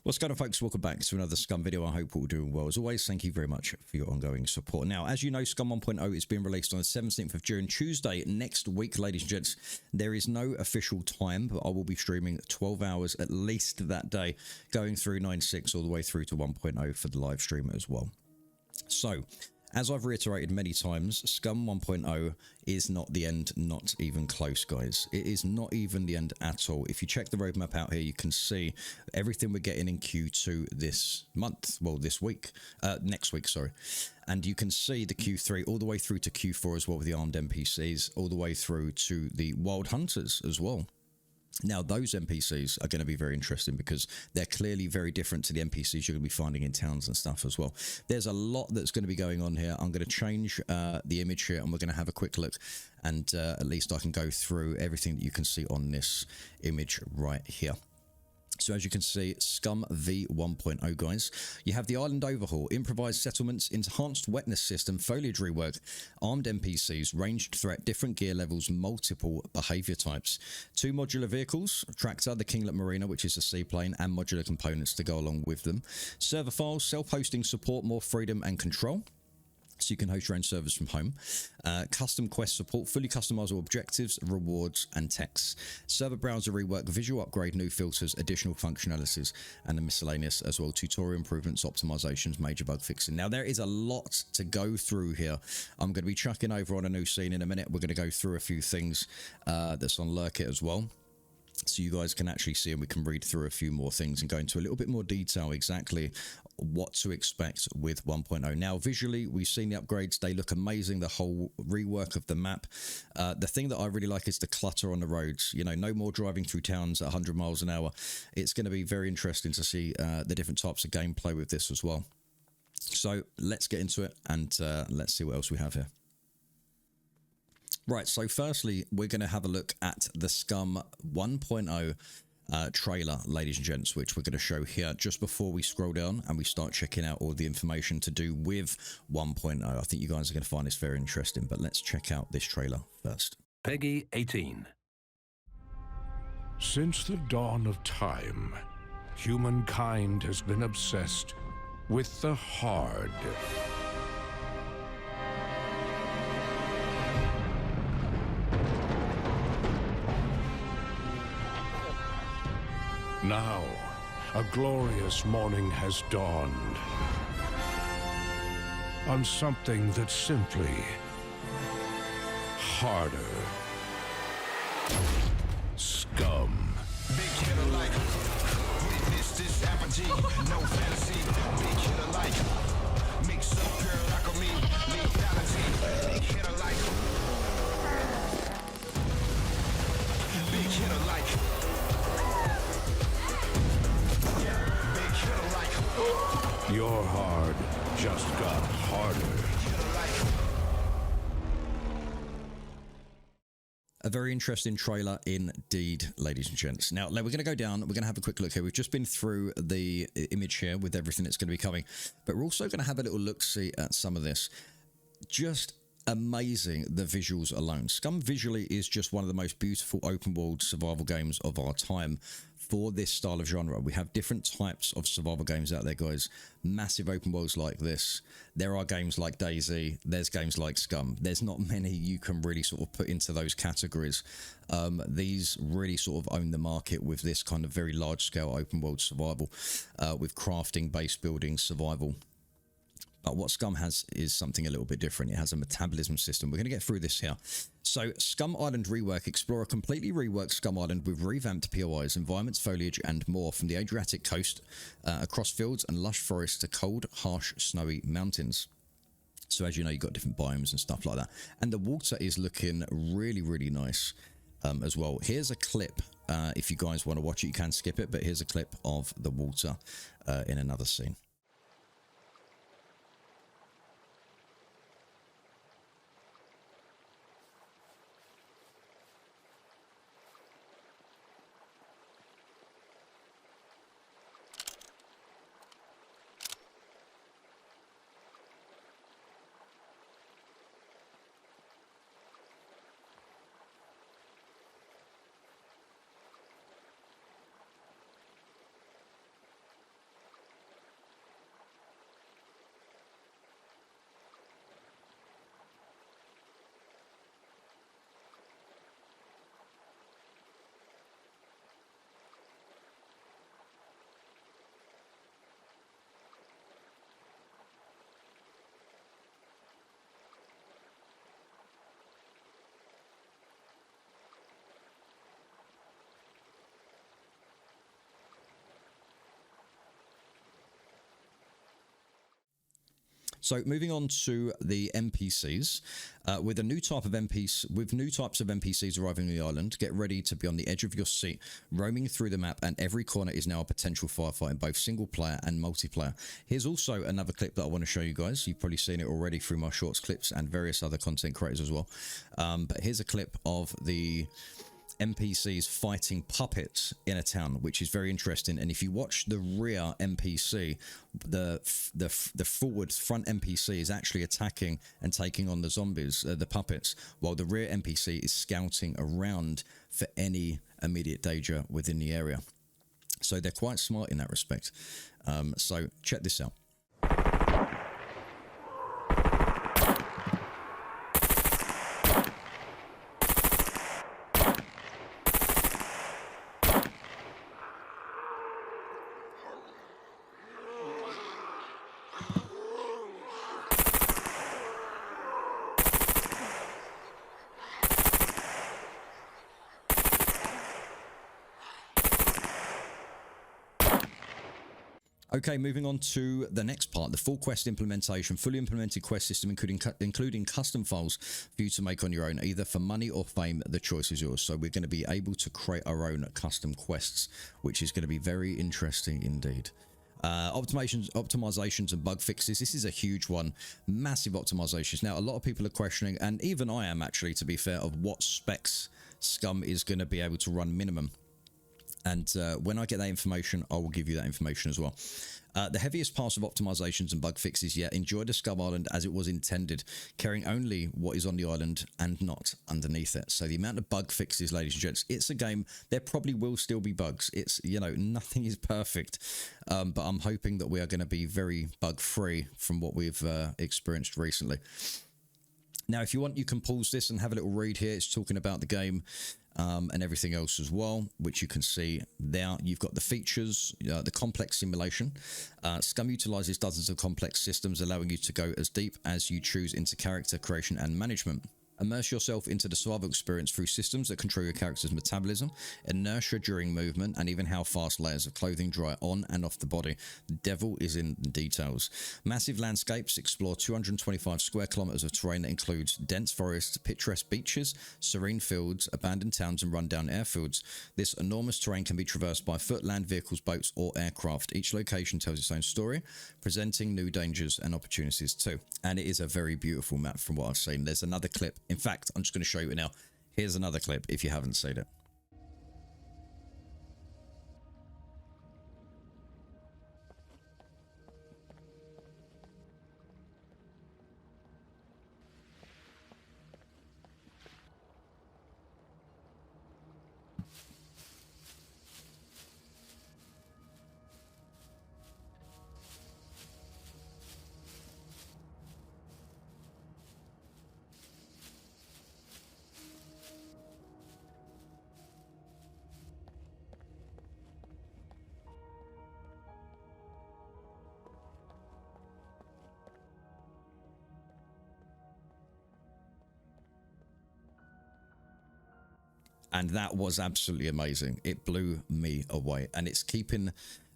What's going on, folks? Welcome back to another Scum video. I hope all doing well. As always, thank you very much for your ongoing support. Now, as you know, SCUM 1.0 is being released on the 17th of June, Tuesday next week, ladies and gents. There is no official time, but I will be streaming 12 hours at least that day, going through 9.6 all the way through to 1.0 for the live stream as well. So, as I've reiterated many times, SCUM 1.0 is not the end, not even close, guys. It is not even the end at all. If you check the roadmap out here, you can see everything we're getting in Q2 this month. Well, this week. Next week, sorry. And you can see the Q3 all the way through to Q4 as well with the armed NPCs, all the way through to the wild hunters as well. Now, those NPCs are going to be very interesting because they're clearly very different to the NPCs you're going to be finding in towns and stuff as well. There's a lot that's going to be going on here. I'm going to change the image here and we're going to have a quick look, and at least I can go through everything that you can see on this image right here. So as you can see, SCUM v 1.0, guys. You have the island overhaul, improvised settlements, enhanced wetness system, foliage rework, armed NPCs, ranged threat, different gear levels, multiple behavior types. 2 modular vehicles, tractor, the Kinglet Marina, which is a seaplane, and modular components to go along with them. Server files, self-hosting support, more freedom and control, so you can host your own servers from home. Custom quest support, fully customizable objectives, rewards, and texts. Server browser rework, visual upgrade, new filters, additional functionalities, and the miscellaneous as well. Tutorial improvements, optimizations, major bug fixing. Now, there is a lot to go through here. I'm going to be chucking over on a new scene in a minute. We're going to go through a few things that's on RayKit as well, so you guys can actually see and we can read through a few more things and go into a little bit more detail exactly what to expect with 1.0. Now, visually, we've seen the upgrades. They look amazing. The whole rework of the map. The thing that I really like is the clutter on the roads. You know, no more driving through towns at 100 miles an hour. It's going to be very interesting to see the different types of gameplay with this as well. So let's get into it and let's see what else we have here. Right, so firstly, we're going to have a look at the SCUM 1.0 trailer, ladies and gents, which we're going to show here just before we scroll down and we start checking out all the information to do with 1.0. I think you guys are going to find this very interesting, but let's check out this trailer first. Peggy 18. Since the dawn of time, humankind has been obsessed with the hard. Now, a glorious morning has dawned on something that's simply harder. SCUM. Big killer like witness this apogee, no fantasy. Big killer like mix up pure alchemy, lethality. Big killer like big killer like big killer like Your hard just got harder. A very interesting trailer indeed, ladies and gents. Now, we're going to go down. We're going to have a quick look here. We've just been through the image here with everything that's going to be coming, but we're also going to have a little look-see at some of this. Just amazing, the visuals alone. SCUM visually is just one of the most beautiful open-world survival games of our time for this style of genre. We have different types of survival games out there, guys. Massive open worlds like this. There are games like DayZ. There's games like SCUM. There's not many you can really sort of put into those categories. These really sort of own the market with this kind of very large-scale open world survival with crafting, base building, survival. But what SCUM has is something a little bit different. It has a metabolism system. We're going to get through this here. So, SCUM Island Rework. Explore a completely reworked SCUM Island with revamped POIs, environments, foliage, and more, from the Adriatic coast, across fields and lush forests to cold, harsh, snowy mountains. So, as you know, you've got different biomes and stuff like that. And the water is looking really, really nice as well. Here's a clip. If you guys want to watch it, you can skip it, but here's a clip of the water in another scene. So moving on to the NPCs, with new types of NPCs arriving on the island, get ready to be on the edge of your seat, roaming through the map, and every corner is now a potential firefight in both single player and multiplayer. Here's also another clip that I want to show you guys. You've probably seen it already through my shorts clips and various other content creators as well. But here's a clip of the NPCs fighting puppets in a town, which is very interesting. And if you watch the rear NPC, the front NPC is actually attacking and taking on the zombies, the puppets, while the rear NPC is scouting around for any immediate danger within the area. So they're quite smart in that respect. So check this out. Okay, moving on to the next part, the full quest implementation, fully implemented quest system, including custom files for you to make on your own, either for money or fame. The choice is yours. So we're going to be able to create our own custom quests, which is going to be very interesting indeed. Optimizations and bug fixes. This is a huge one. Massive optimizations. Now, a lot of people are questioning, and even I am actually, to be fair, of what specs SCUM is going to be able to run minimum. And when I get that information, I will give you that information as well. The heaviest parts of optimizations and bug fixes, enjoy the SCUM Island as it was intended, carrying only what is on the island and not underneath it. So the amount of bug fixes, ladies and gents, it's a game. There probably will still be bugs. It's, nothing is perfect. But I'm hoping that we are going to be very bug-free from what we've experienced recently. Now, if you want, you can pause this and have a little read here. It's talking about the game and everything else as well, which you can see there. You've got the features, the complex simulation. SCUM utilizes dozens of complex systems, allowing you to go as deep as you choose into character creation and management. Immerse yourself into the survival experience through systems that control your character's metabolism, inertia during movement, and even how fast layers of clothing dry on and off the body. The devil is in the details. Massive landscapes explore 225 square kilometers of terrain that includes dense forests, picturesque beaches, serene fields, abandoned towns, and rundown airfields. This enormous terrain can be traversed by foot, land vehicles, boats, or aircraft. Each location tells its own story, presenting new dangers and opportunities too. And it is a very beautiful map from what I've seen. There's another clip. In fact, I'm just going to show you it now. Here's another clip if you haven't seen it. And that was absolutely amazing. It blew me away. And it's keeping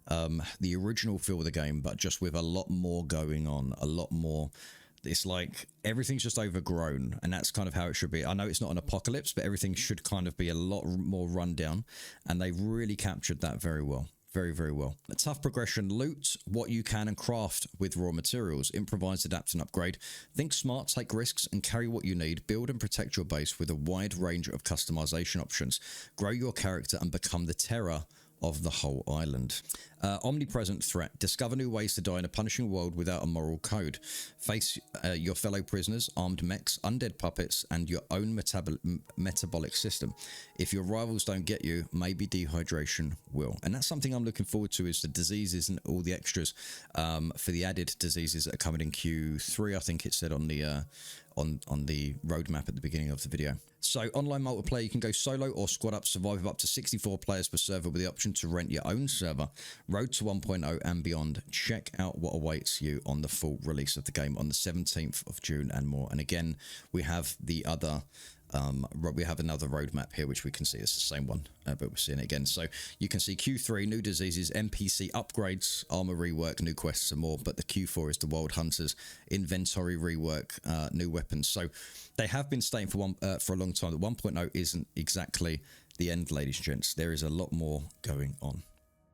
the original feel of the game, but just with a lot more going on, a lot more. It's like everything's just overgrown, and that's kind of how it should be. I know it's not an apocalypse, but everything should kind of be a lot more rundown, and they really captured that very well. Very, very well. A tough progression. Loot what you can and craft with raw materials. Improvise, adapt, and upgrade. Think smart, take risks, and carry what you need. Build and protect your base with a wide range of customization options. Grow your character and become the terror of the whole island. Omnipresent threat. Discover new ways to die in a punishing world without a moral code. Face your fellow prisoners, armed mechs, undead puppets, and your own metabolic system. If your rivals don't get you, maybe dehydration will. And that's something I'm looking forward to, is the diseases and all the extras for the added diseases that are coming in Q3, I think it said on the roadmap at the beginning of the video. So online multiplayer, you can go solo or squad up, survive with up to 64 players per server with the option to rent your own server. Road to 1.0 and beyond. Check out what awaits you on the full release of the game on the 17th of June and more. And again, we have the other We have another roadmap here, which we can see it's the same one, but we're seeing it again. So you can see Q3, new diseases, NPC upgrades, armor rework, new quests and more. But the Q4 is the Wild Hunters, inventory rework, new weapons. So they have been stating for a long time that 1.0 isn't exactly the end, ladies and gents. There is a lot more going on.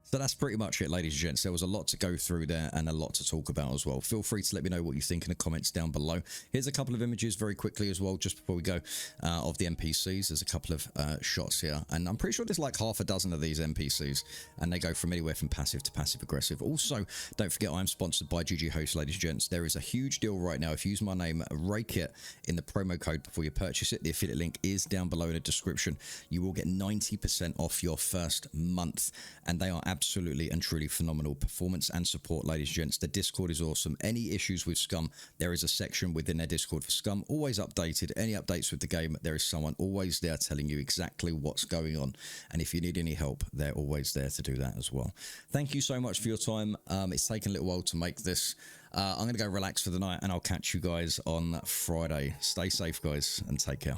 So that's pretty much it, ladies and gents. There was a lot to go through there and a lot to talk about as well. Feel free to let me know what you think in the comments down below. Here's a couple of images very quickly as well, just before we go, of the NPCs. There's a couple of shots here, and I'm pretty sure there's like half a dozen of these NPCs, and they go from anywhere from passive to passive aggressive. Also, don't forget I'm sponsored by GGHost, ladies and gents. There is a huge deal right now. If you use my name, RayKit, in the promo code before you purchase it, the affiliate link is down below in the description. You will get 90% off your first month, and they are absolutely and truly phenomenal performance and support, ladies and gents. The Discord is awesome. Any issues with Scum, there is a section within their Discord for Scum, always updated. Any updates with the game, there is someone always there telling you exactly what's going on, and if you need any help, they're always there to do that as well. Thank you so much for your time. It's taken a little while to make this. I'm gonna go relax for the night, and I'll catch you guys on Friday. Stay safe, guys, and take care.